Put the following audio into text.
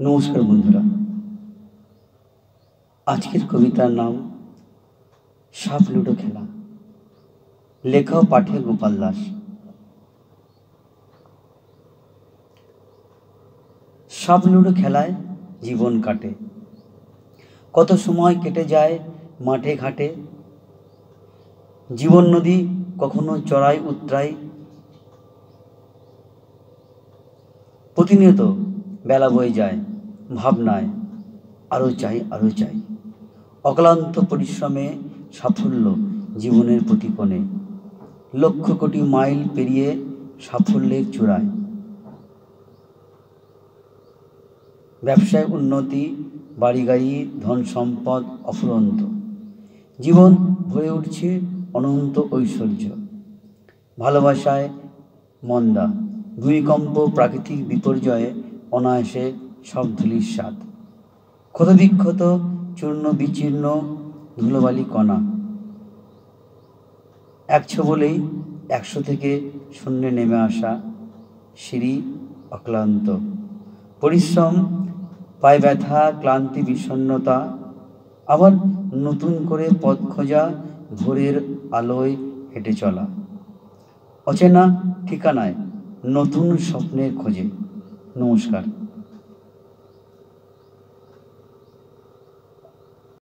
নমস্কার বন্ধুরা, আজকের কবিতার নাম সাপ লুডো খেলা। লেখা ও পাঠে গোপাল দাস। সাপ লুডো খেলায় জীবন কাটে, কত সময় কেটে যায় মাঠে ঘাটে। জীবন নদী কখনো চড়াই উতরাই, প্রতিনিয়ত বেলা বয়ে যায় ভাবনায় আরও চাই আরও চাই। অক্লান্ত পরিশ্রমে সাফল্য জীবনের প্রতি কোণে, লক্ষ কোটি মাইল পেরিয়ে সাফল্যের চূড়ায়। ব্যবসায় উন্নতি, বাড়ি গাড়ি, ধন সম্পদ অফুরন্ত, জীবন ভরে উঠছে অনন্ত ঐশ্বর্য। ভালোবাসায় মন্দা, ভূমিকম্প, প্রাকৃতিক বিপর্যয়ে অনায়াসে সব ধুলির স্বাদ। ক্ষতবিক্ষত চূর্ণ বিচীর্ণ ধুলোবালি কণা, একশো বলেই 100 থেকে শূন্যে নেমে আসা সিঁড়ি অক্লান্ত। পরিশ্রম, পায়ে ব্যথা, ক্লান্তি, বিষণ্ণতা, আবার নতুন করে পথ খোঁজা, ভোরের আলোয় হেঁটে চলা, অচেনা ঠিকানায় নতুন স্বপ্নের খোঁজে। নমস্কার।